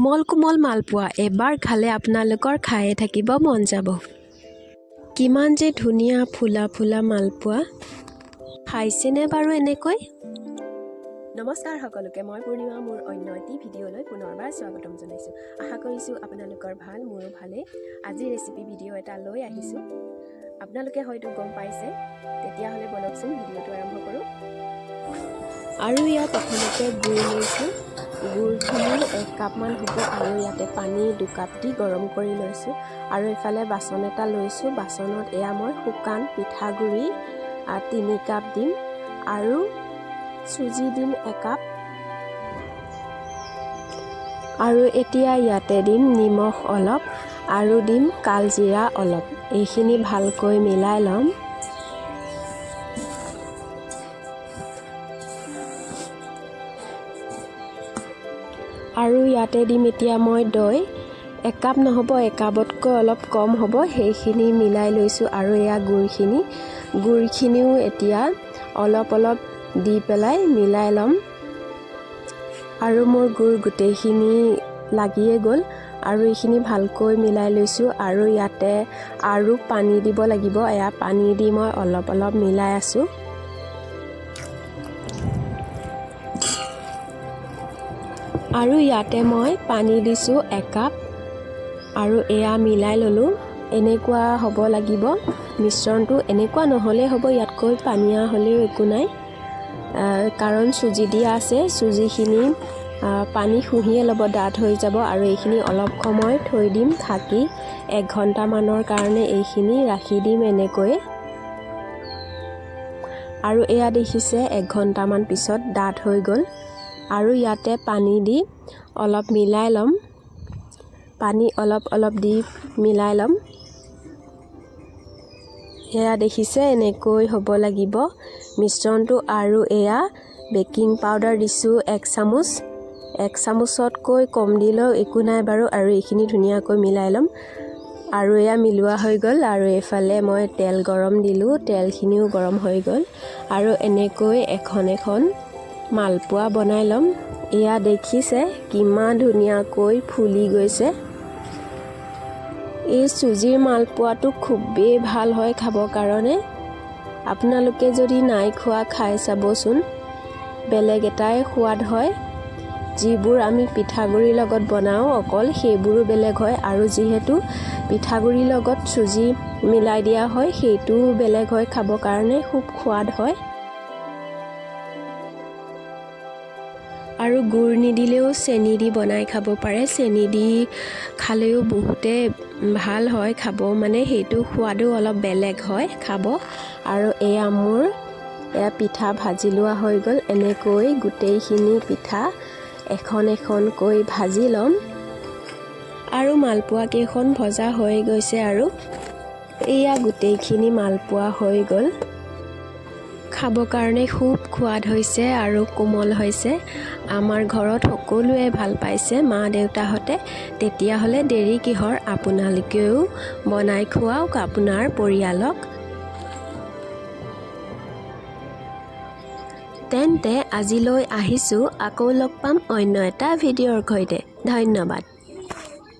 কোমল কোমল মালপোৱা এবাৰ খালে আপোনালোকৰ খায়ে থাকিব মন যাব। কিমান যে ধুনীয়া ফুলা ফুলা মালপোৱা। খাইছেনে বাৰু এনেকৈ? নমস্কাৰ সকলোকে, মই পূৰ্ণিমা মোৰ অন্য এটি ভিডিঅ'লৈ পুনৰবাৰ স্বাগতম জনাইছোঁ। আশা কৰিছোঁ আপোনালোকৰ ভাল, মোৰো ভালে। আজি ৰেচিপি ভিডিঅ' এটা লৈ আহিছোঁ। আপোনালোকে হয়তো গম পাইছে, তেতিয়াহ'লে বলকচোন ভিডিঅ'টো আৰম্ভ কৰোঁ। আৰু ইয়াত প্ৰথমতে গুড় লৈছোঁ। গুড়খিনি 1 কাপমান হ'ব আৰু ইয়াতে পানী 2 কাপ দি গৰম কৰি লৈছোঁ। আৰু এইফালে বাচন এটা লৈছোঁ। বাচনত এয়া মই শুকান পিঠাগুড়ি 3 কাপ দিম আৰু চুজি দিম 1 কাপ। আৰু এতিয়া ইয়াতে দিম নিমখ অলপ আৰু দিম কালজিৰা অলপ। এইখিনি ভালকৈ মিলাই ল'ম। আৰু ইয়াতে দিম এতিয়া মই দৈ 1 কাপ নহ'ব, 1 কাপতকৈ অলপ কম হ'ব, সেইখিনি মিলাই লৈছোঁ। আৰু এয়া গুড়খিনিও এতিয়া অলপ অলপ দি পেলাই মিলাই ল'ম। আৰু মোৰ গুড় গোটেইখিনি লাগিয়ে গ'ল আৰু এইখিনি ভালকৈ মিলাই লৈছোঁ। আৰু ইয়াতে আৰু পানী দিব লাগিব। এয়া পানী দি মই অলপ অলপ মিলাই আছোঁ। আৰু ইয়াতে মই পানী দিছোঁ 1 কাপ আৰু এয়া মিলাই ল'লোঁ। এনেকুৱা হ'ব লাগিব মিশ্ৰণটো। এনেকুৱা নহ'লে হ'ব, ইয়াতকৈ পানীয়া হ'লেও একো নাই, কাৰণ চুজি দিয়া আছে। চুজিখিনি পানী শুহিয়ে ল'ব, ডাঠ হৈ যাব। আৰু এইখিনি অলপ সময় থৈ দিম ঢাকি, 1 ঘণ্টামানৰ কাৰণে এইখিনি ৰাখি দিম এনেকৈ। আৰু এয়া দেখিছে 1 ঘণ্টামান পিছত ডাঠ হৈ গ'ল। আৰু ইয়াতে পানী দি অলপ মিলাই ল'ম। পানী অলপ অলপ দি মিলাই ল'ম। এয়া দেখিছে এনেকৈ হ'ব লাগিব মিশ্ৰণটো। আৰু এয়া বেকিং পাউডাৰ দিছোঁ 1 চামুচ। 1 চামুচতকৈ কম দিলেও একো নাই বাৰু। আৰু এইখিনি ধুনীয়াকৈ মিলাই ল'ম। আৰু এয়া মিলোৱা হৈ গ'ল। আৰু এইফালে মই তেল গৰম দিলোঁ, তেলখিনিও গৰম হৈ গ'ল। আৰু এনেকৈ এখন এখন মালপোৱা বনাই ল'ম। এয়া দেখিছে কিমান ধুনীয়াকৈ ফুলি গৈছে। এই চুজিৰ মালপোৱাটো খুবেই ভাল হয় খাবৰ কাৰণে। আপোনালোকে যদি নাই খোৱা খাই চাবচোন, বেলেগ এটাই সোৱাদ হয়। যিবোৰ আমি পিঠাগুড়িৰ লগত বনাওঁ অকল, সেইবোৰো বেলেগ হয়। আৰু যিহেতু পিঠাগুড়িৰ লগত চুজি মিলাই দিয়া হয়, সেইটোও বেলেগ হয়, খাবৰ কাৰণে খুব সোৱাদ হয়। আৰু গুড় নিদিলেও চেনি দি বনাই খাব পাৰে। চেনি দি খালেও বহুতে ভাল হয় খাব, মানে সেইটো সোৱাদো অলপ বেলেগ হয় খাব। আৰু এয়া মোৰ পিঠা ভাজি লোৱা হৈ গ'ল। এনেকৈ গোটেইখিনি পিঠা এখন এখনকৈ ভাজি ল'ম। আৰু মালপোৱা কেইখন ভজা হৈ গৈছে। আৰু এয়া গোটেইখিনি মালপোৱা হৈ গ'ল। খাবৰ কাৰণে খুব সোৱাদ হৈছে আৰু কোমল হৈছে। আমাৰ ঘৰত সকলোৱে ভাল পাইছে, মা দেউতাহঁতে। তেতিয়াহ'লে দেৰি কিহৰ, আপোনালোকেও বনাই খুৱাওক আপোনাৰ পৰিয়ালক। তেন্তে আজিলৈ আহিছোঁ, আকৌ লগ পাম অন্য এটা ভিডিঅ'ৰ সৈতে। ধন্যবাদ।